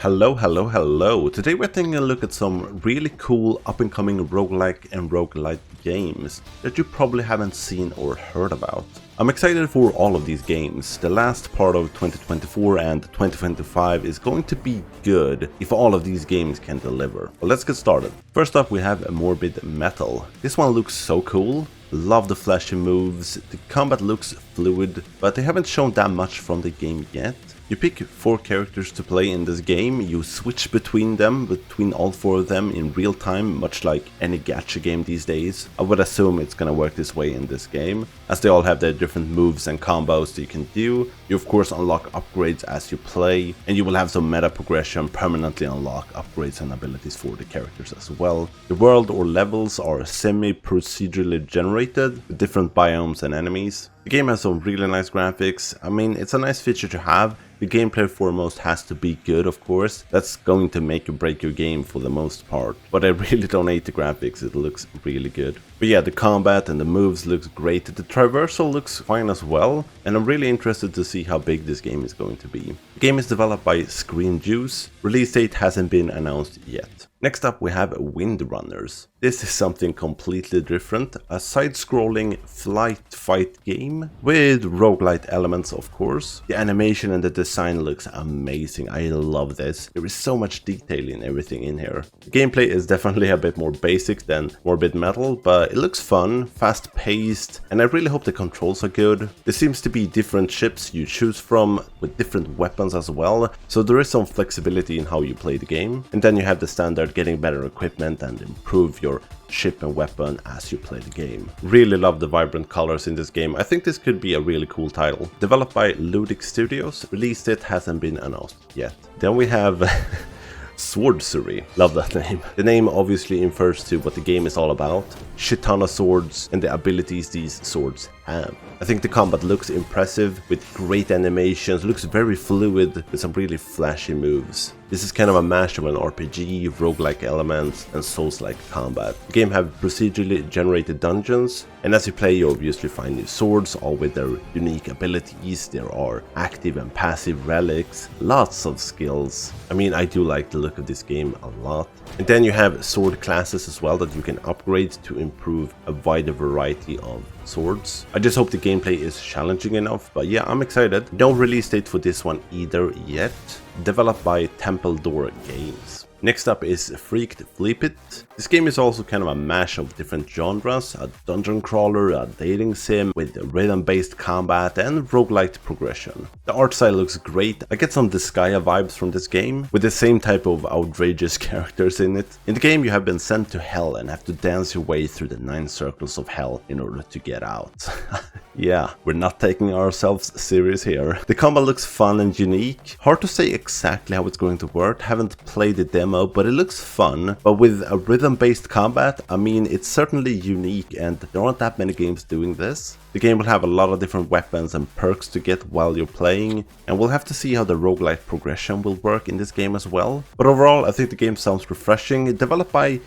Hello. Today we're taking a look at some really cool up-and-coming roguelike and roguelite games that you probably haven't seen or heard about. I'm excited for all of these games. The last part of 2024 and 2025 is going to be good if all of these games can deliver. Well, let's get started. First up we have Morbid Metal. This one looks so cool. Love the flashy moves, the combat looks fluid, but they haven't shown that much from the game yet. You pick 4 characters to play in this game, you switch between all 4 of them in real time, much like any gacha game these days. I would assume it's gonna work this way in this game, as they all have their different moves and combos that you can do. You of course unlock upgrades as you play, and you will have some meta progression, permanently unlock upgrades and abilities for the characters as well. The world or levels are semi-procedurally generated, with different biomes and enemies. The game has some really nice graphics. I mean, it's a nice feature to have. The gameplay foremost has to be good, of course. That's going to make or break your game for the most part. But I really don't hate the graphics, it looks really good. But yeah, the combat and the moves looks great. The traversal looks fine as well. And I'm really interested to see how big this game is going to be. The game is developed by Screen Juice. Release date hasn't been announced yet. Next up we have Windrunners. This is something completely different, a side-scrolling flight fight game with roguelite elements of course. The animation and the design looks amazing, I love this. There is so much detail in everything in here. The gameplay is definitely a bit more basic than Morbid Metal, but it looks fun, fast-paced, and I really hope the controls are good. There seems to be different ships you choose from with different weapons as well, so there is some flexibility in how you play the game. And then you have the standard getting better equipment and improve your ship and weapon as you play the game. Really love the vibrant colors in this game. I think this could be a really cool title. Developed by Ludic Studios, release date hasn't been announced yet. Then we have Sorcery. Love that name. The name obviously infers to what the game is all about. Shit ton of swords and the abilities these swords have. I think the combat looks impressive with great animations, looks very fluid with some really flashy moves. This is kind of a mash of an RPG, roguelike elements, and Souls-like combat. The game have procedurally generated dungeons, and as you play you obviously find new swords, all with their unique abilities. There are active and passive relics, lots of skills. I mean, I do like the look of this game a lot. And then you have sword classes as well that you can upgrade to improve a wider variety of swords. I just hope the gameplay is challenging enough, but yeah, I'm excited. No release date for this one either yet. Developed by Temple Door Games. Next up is Freaked Flipit. This game is also kind of a mash of different genres, a dungeon crawler, a dating sim with rhythm-based combat and roguelite progression. The art style looks great. I get some Disgaea vibes from this game, with the same type of outrageous characters in it. In the game you have been sent to hell and have to dance your way through the 9 circles of hell in order to get out. Yeah, we're not taking ourselves serious here. The combat looks fun and unique. Hard to say exactly how it's going to work, haven't played the demo, but it looks fun. But with a rhythm-based combat, I mean, it's certainly unique and there aren't that many games doing this. The game will have a lot of different weapons and perks to get while you're playing, and we'll have to see how the roguelite progression will work in this game as well. But overall, I think the game sounds refreshing. Developed by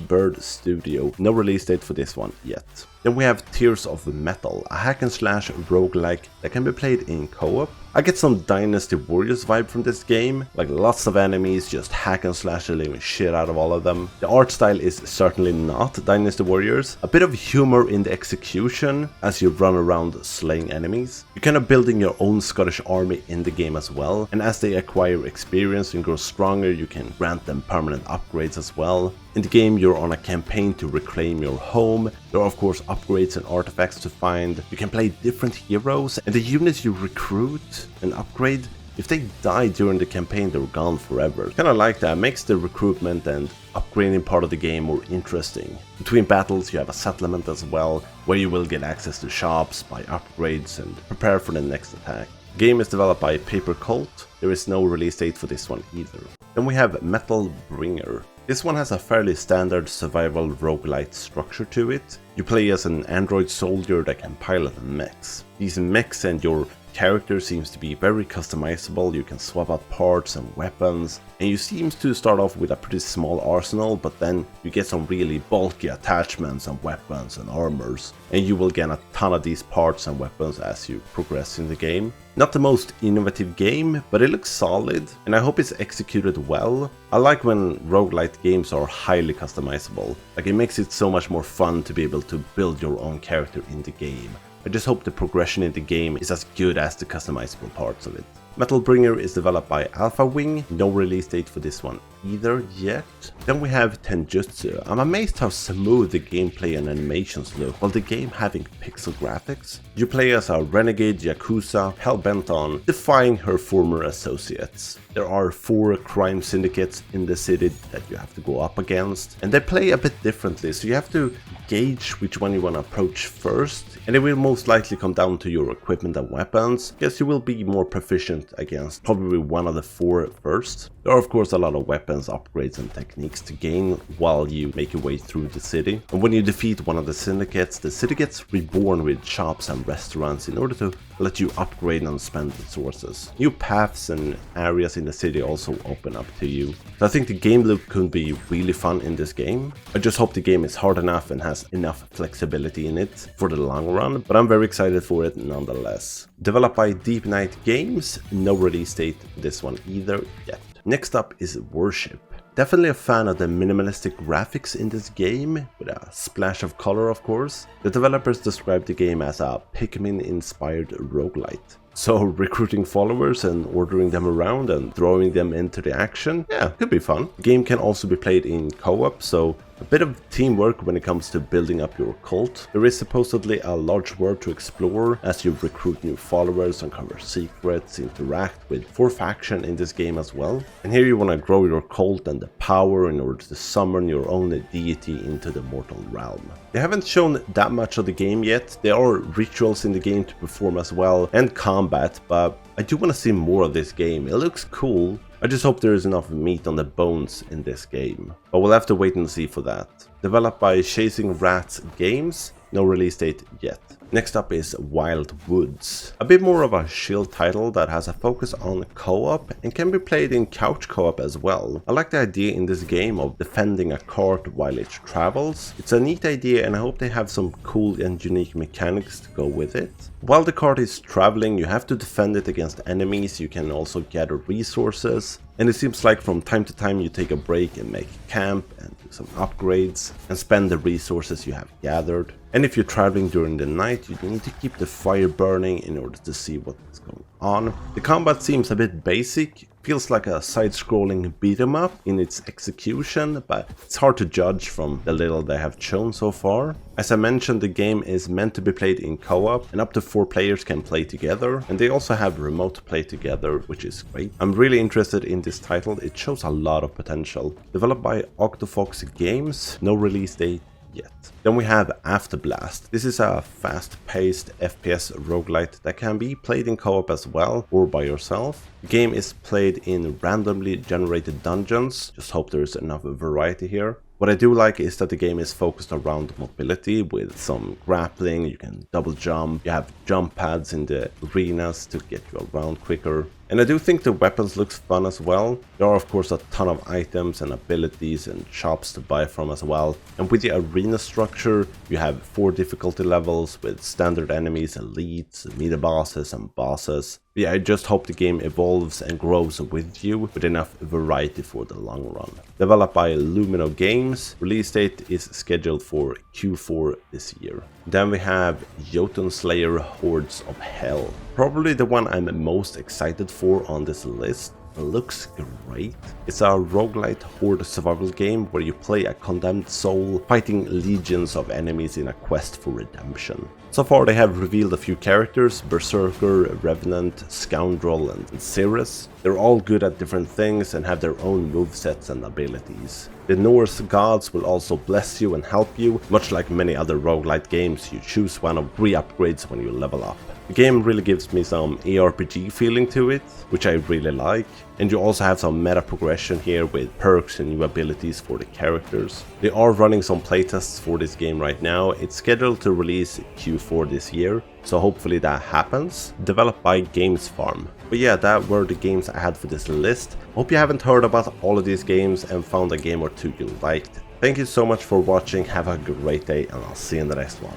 Bird Studio. No release date for this one yet. Then we have Tears of Metal, a hack and slash roguelike that can be played in co-op. I get some Dynasty Warriors vibe from this game, like lots of enemies, just hack and slash the living shit out of all of them. The art style is certainly not Dynasty Warriors. A bit of humor in the execution as you run around slaying enemies. You're kind of building your own Scottish army in the game as well, and as they acquire experience and grow stronger, you can grant them permanent upgrades as well. In the game you're on a campaign to reclaim your home. There are of course upgrades and artifacts to find. You can play different heroes, and the units you recruit and upgrade, if they die during the campaign they're gone forever. Kinda like that, makes the recruitment and upgrading part of the game more interesting. Between battles you have a settlement as well, where you will get access to shops, buy upgrades and prepare for the next attack. The game is developed by Paper Cult. There is no release date for this one either. Then we have Metalbringer. This one has a fairly standard survival roguelite structure to it. You play as an android soldier that can pilot mechs. These mechs and your character seems to be very customizable. You can swap out parts and weapons, and you seem to start off with a pretty small arsenal, but then you get some really bulky attachments and weapons and armors, and you will get a ton of these parts and weapons as you progress in the game. Not the most innovative game, but it looks solid, and I hope it's executed well. I like when roguelite games are highly customizable. Like, it makes it so much more fun to be able to build your own character in the game. I just hope the progression in the game is as good as the customizable parts of it. Metalbringer is developed by Alpha Wing, no release date for this one either yet. Then we have Jutsu. I'm amazed how smooth the gameplay and animations look, while the game having pixel graphics. You play as a renegade Yakuza, hell-bent on defying her former associates. There are 4 crime syndicates in the city that you have to go up against, and they play a bit differently, so you have to gauge which one you want to approach first, and it will most likely come down to your equipment and weapons, because you will be more proficient against probably one of the 4 first. There are of course a lot of weapons, upgrades and techniques to gain while you make your way through the city, and when you defeat one of the syndicates, the city gets reborn with shops and restaurants in order to let you upgrade and spend resources. New paths and areas in the city also open up to you. So I think the game loop could be really fun in this game. I just hope the game is hard enough and has enough flexibility in it for the long run, but I'm very excited for it nonetheless. Developed by Deep Night Games, no release date for this one either yet. Next up is Worship. Definitely a fan of the minimalistic graphics in this game, with a splash of color of course. The developers described the game as a Pikmin-inspired roguelite. So recruiting followers and ordering them around and throwing them into the action, yeah, could be fun. The game can also be played in co-op, so a bit of teamwork when it comes to building up your cult. There is supposedly a large world to explore as you recruit new followers, uncover secrets, interact with 4 factions in this game as well. And here you want to grow your cult and the power in order to summon your own deity into the mortal realm. They haven't shown that much of the game yet. There are rituals in the game to perform as well, and combat, but I do want to see more of this game. It looks cool. I just hope there is enough meat on the bones in this game, but we'll have to wait and see for that. Developed by Chasing Rats Games, no release date yet. Next up is Wild Woods, a bit more of a chill title that has a focus on co-op and can be played in couch co-op as well. I like the idea in this game of defending a cart while it travels. It's a neat idea, and I hope they have some cool and unique mechanics to go with it. While the cart is traveling, you have to defend it against enemies. You can also gather resources, and it seems like from time to time you take a break and make camp and do some upgrades and spend the resources you have gathered. And if you're traveling during the night, you need to keep the fire burning in order to see what is going on. The combat seems a bit basic, feels like a side-scrolling beat-em-up in its execution, but it's hard to judge from the little they have shown so far. As I mentioned, the game is meant to be played in co-op, and up to 4 players can play together, and they also have remote play together, which is great. I'm really interested in this title. It shows a lot of potential. Developed by Octofox Games, no release date yet. Then we have Afterblast. This is a fast-paced FPS roguelite that can be played in co-op as well, or by yourself. The game is played in randomly generated dungeons. Just hope there's enough variety here. What I do like is that the game is focused around mobility with some grappling. You can double jump, you have jump pads in the arenas to get you around quicker. And I do think the weapons looks fun as well. There are of course a ton of items and abilities and shops to buy from as well. And with the arena structure, you have 4 difficulty levels with standard enemies, elites, meta bosses and bosses. Yeah, I just hope the game evolves and grows with you with enough variety for the long run. Developed by Lumino Games, release date is scheduled for Q4 this year. Then we have Jotun Slayer Hordes of Hell. Probably the one I'm most excited for on this list. It looks great. It's a roguelite horde survival game where you play a condemned soul fighting legions of enemies in a quest for redemption. So far they have revealed a few characters: Berserker, Revenant, Scoundrel and Cirrus. They're all good at different things and have their own movesets and abilities. The Norse gods will also bless you and help you. Much like many other roguelite games, you choose one of 3 upgrades when you level up. The game really gives me some ARPG feeling to it, which I really like. And you also have some meta progression here with perks and new abilities for the characters. They are running some playtests for this game right now. It's scheduled to release Q4 this year. so hopefully that happens. Developed by Games Farm. But yeah, that were the games I had for this list. Hope you haven't heard about all of these games and found a game or two you liked. Thank you so much for watching, have a great day, and I'll see you in the next one.